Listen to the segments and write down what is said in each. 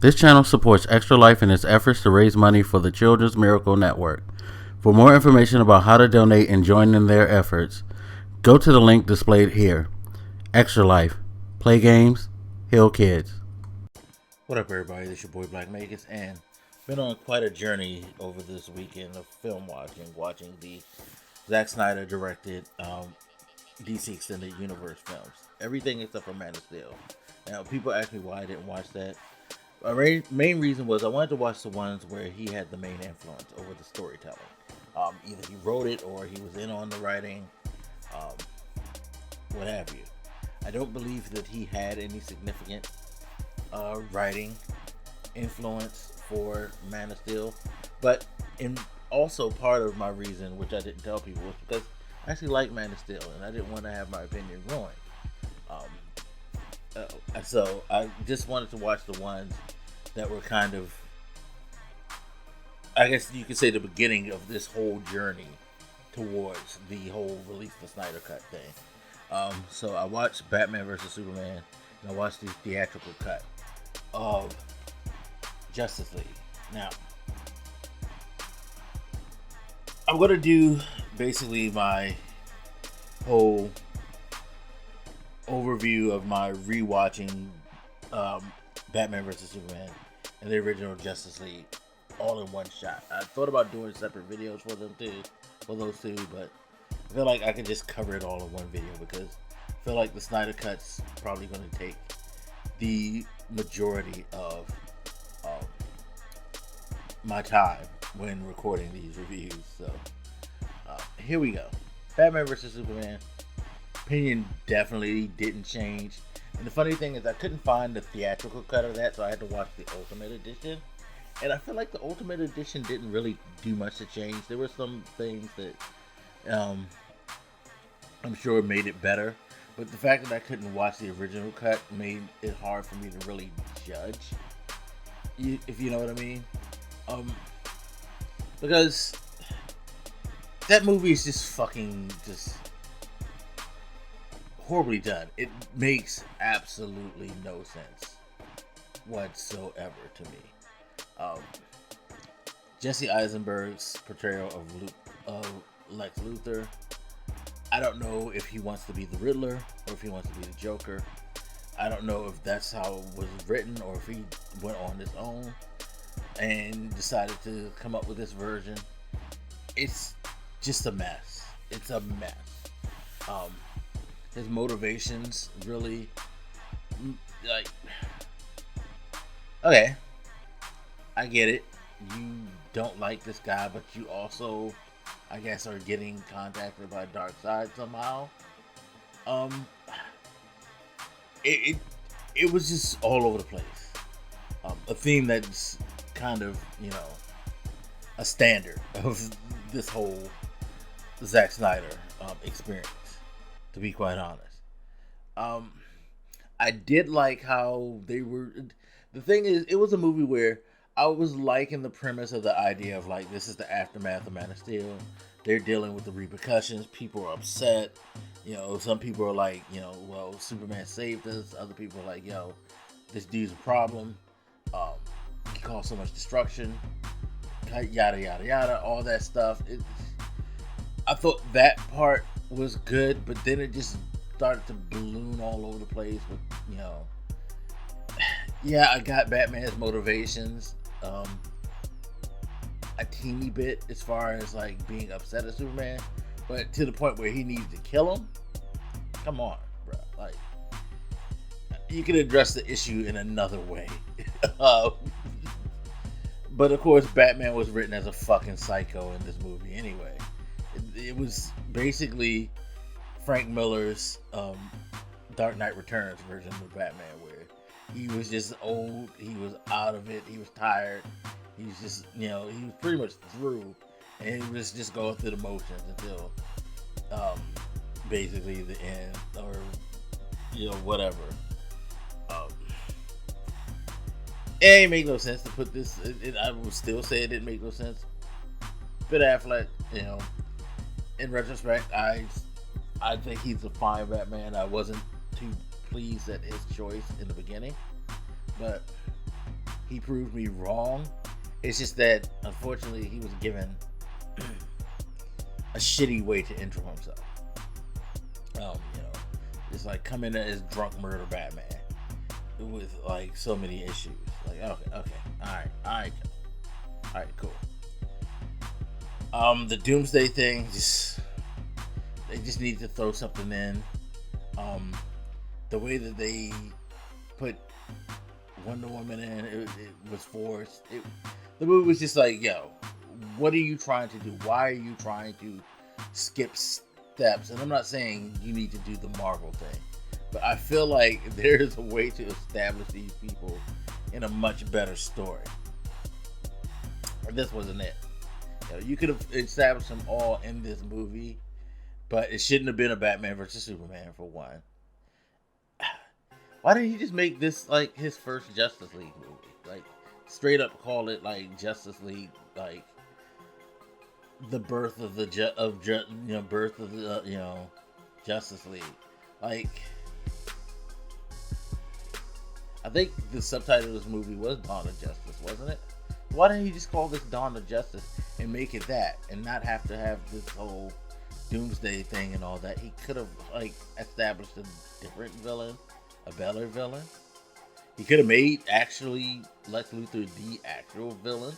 This channel supports Extra Life in its efforts to raise money for the Children's Miracle Network. For more information about how to donate and join in their efforts, go to the link displayed here. Extra Life. Play games, heal kids. What up, everybody? This is your boy Black Magus, and been on quite a journey over this weekend of film watching the Zack Snyder directed DC Extended Universe films. Everything except for Man of Steel. Now, people ask me why I didn't watch that. My main reason was I wanted to watch the ones where he had the main influence over the storytelling. Either he wrote it or he was in on the writing, what have you. I don't believe that he had any significant writing influence for Man of Steel, but also part of my reason, which I didn't tell people, was because I actually like Man of Steel and I didn't want to have my opinion ruined. So I just wanted to watch the ones that were kind of, I guess you could say, the beginning of this whole journey towards the whole release the Snyder Cut thing. So I watched Batman vs. Superman, and I watched the theatrical cut of Justice League. Now, I'm going to do basically my whole overview of my rewatching Batman vs. Superman and the original Justice League all in one shot. I thought about doing separate videos for those two, but I feel like I can just cover it all in one video because I feel like the Snyder Cut's probably going to take the majority of my time when recording these reviews. So here we go. Batman vs. Superman. Opinion definitely didn't change. And the funny thing is I couldn't find the theatrical cut of that, so I had to watch the Ultimate Edition. And I feel like the Ultimate Edition didn't really do much to change. There were some things that I'm sure made it better. But the fact that I couldn't watch the original cut made it hard for me to really judge, if you know what I mean. Because that movie is just fucking horribly done. It makes absolutely no sense whatsoever to me. Jesse Eisenberg's portrayal of Lex Luthor, I don't know if he wants to be the Riddler or if he wants to be the Joker. I don't know if that's how it was written or if he went on his own and decided to come up with this version. It's just a mess. It's a mess. His motivations really, like, okay, I get it. You don't like this guy, but you also, I guess, are getting contacted by Darkseid somehow. It was just all over the place. A theme that's kind of, a standard of this whole Zack Snyder experience, to be quite honest. I did like how they were. The thing is, it was a movie where I was liking the premise of the idea of, like, this is the aftermath of Man of Steel. They're dealing with the repercussions. People are upset. Some people are like, well, Superman saved us. Other people are like, yo, this dude's a problem. He caused so much destruction. Yada, yada, yada. All that stuff. I thought that part was good, but then it just started to balloon all over the place with, yeah, I got Batman's motivations a teeny bit as far as, like, being upset at Superman, but to the point where he needs to kill him. Come on, bro. Like, you can address the issue in another way. But of course, Batman was written as a fucking psycho in this movie anyway. It was basically Frank Miller's Dark Knight Returns version of Batman, where he was just old, he was out of it, he was tired, he was just, he was pretty much through, and he was just going through the motions until basically the end, or whatever. It ain't make no sense to put this. I would still say it didn't make no sense. Ben Affleck, in retrospect, I think he's a fine Batman. I wasn't too pleased at his choice in the beginning, but he proved me wrong. It's just that, unfortunately, he was given a shitty way to intro himself. It's like coming in as drunk murder Batman with like so many issues. Like, okay, all right, cool. The Doomsday thing, they just need to throw something in. The way that they put Wonder Woman in, it was forced. The movie was just like, yo, what are you trying to do? Why are you trying to skip steps? And I'm not saying you need to do the Marvel thing, but I feel like there's a way to establish these people in a much better story. And this wasn't it. You could have established them all in this movie, but it shouldn't have been a Batman versus Superman for one. Why didn't he just make this like his first Justice League movie? Like, straight up call it like Justice League, like the birth of the Justice League. Like, I think the subtitle of this movie was Dawn of Justice, wasn't it? Why didn't he just call this Dawn of Justice and make it that, and not have to have this whole Doomsday thing and all that? He could have like established a different villain, a better villain. He could have made actually Lex Luthor the actual villain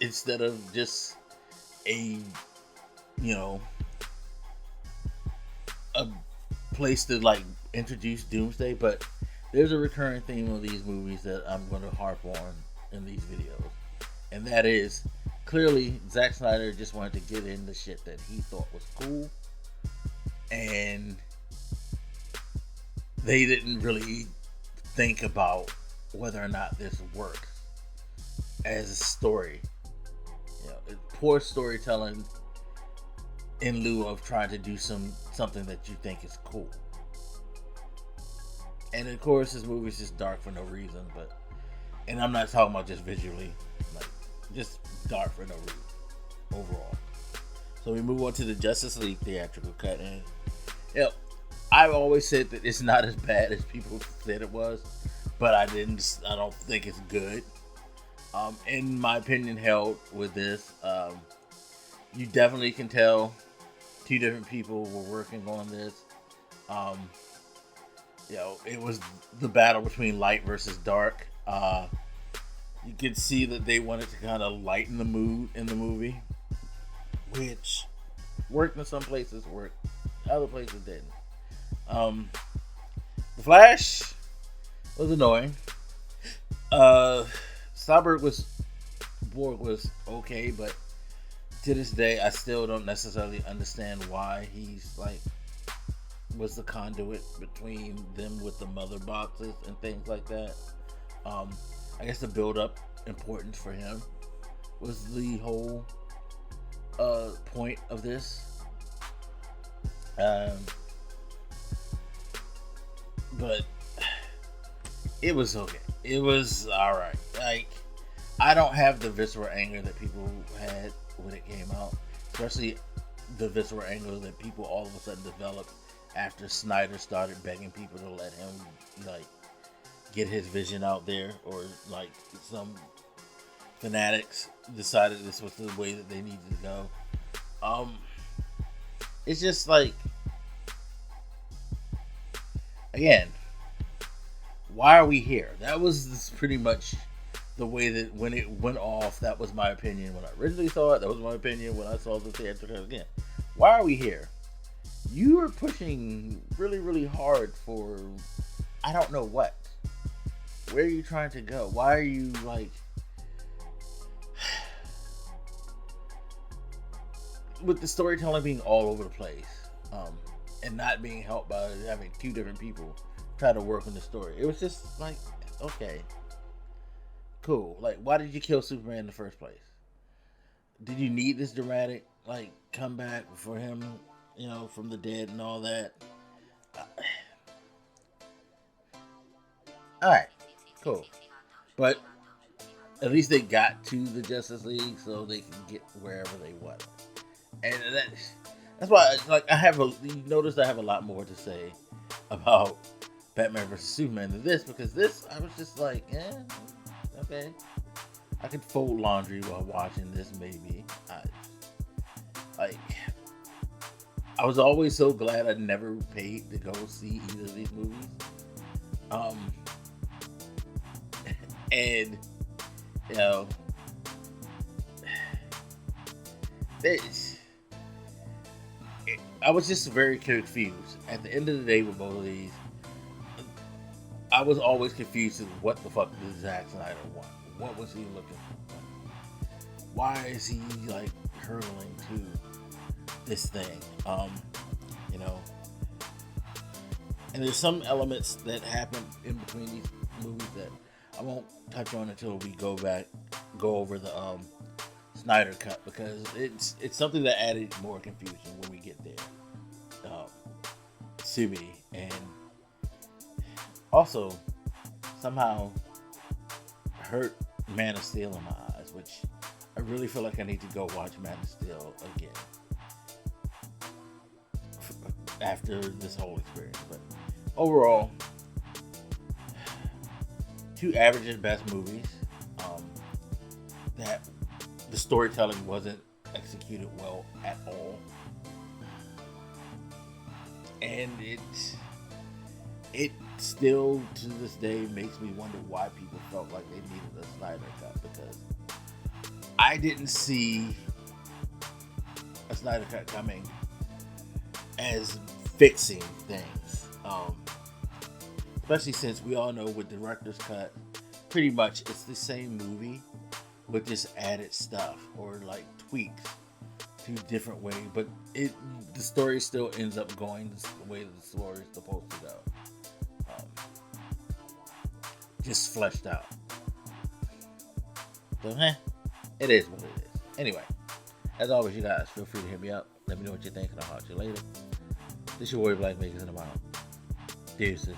instead of just a place to like introduce Doomsday. But there's a recurring theme of these movies that I'm going to harp on in these videos, and that is clearly Zack Snyder just wanted to get in the shit that he thought was cool, and they didn't really think about whether or not this works as a story. It's poor storytelling in lieu of trying to do something that you think is cool. And of course, this movie is just dark for no reason. And I'm not talking about just visually, like just dark for no reason overall. So we move on to the Justice League theatrical cut, and I've always said that it's not as bad as people said it was, but I don't think it's good. In my opinion, held with this, you definitely can tell two different people were working on this. It was the battle between light versus dark. You could see that they wanted to kind of lighten the mood in the movie, which worked in some places, worked other places didn't. The Flash was annoying. Cyborg was okay, but to this day, I still don't necessarily understand why he's like was the conduit between them with the mother boxes and things like that. I guess the build-up importance for him was the whole point of this. But it was okay. It was alright. Like, I don't have the visceral anger that people had when it came out, especially the visceral anger that people all of a sudden developed after Snyder started begging people to let him like get his vision out there, or like some fanatics decided this was the way that they needed to go. It's just like, again, why are we here? That was pretty much the way that when it went off, that was my opinion when I originally saw it. That was my opinion when I saw the theatrical again. Why are we here? You are pushing really, really hard for I don't know what. Where are you trying to go? Why are you like with the storytelling being all over the place, and not being helped by having two different people try to work on the story? It was just like, okay, cool. Like, why did you kill Superman in the first place? Did you need this dramatic like comeback for him, from the dead and all that? All right, cool. But at least they got to the Justice League so they can get wherever they want. And that's why, like, you notice I have a lot more to say about Batman vs Superman than this, because this I was just like, okay, I could fold laundry while watching this. Maybe I was always so glad I never paid to go see either of these movies. And you know, I was just very confused. At the end of the day, with both of these, I was always confused as what the fuck did Zack Snyder want? What was he looking for? Why is he like hurtling to this thing? You know, and there's some elements that happen in between these movies that I won't touch on until we go over the Snyder Cut, because it's something that added more confusion when we get there to me, and also somehow hurt Man of Steel in my eyes, which I really feel like I need to go watch Man of Steel again after this whole experience. But overall, two average at best movies. That the storytelling wasn't executed well at all, and it still to this day makes me wonder why people felt like they needed a Snyder Cut, because I didn't see a Snyder Cut coming as fixing things, especially since we all know with Director's Cut, pretty much it's the same movie with just added stuff or like tweaks to different ways, but the story still ends up going the way the story is supposed to go, just fleshed out. So it is what it is. Anyway, as always, you guys feel free to hit me up, let me know what you think, and I'll talk to you later. This your boy Black Makers in the Mouth. Deuces.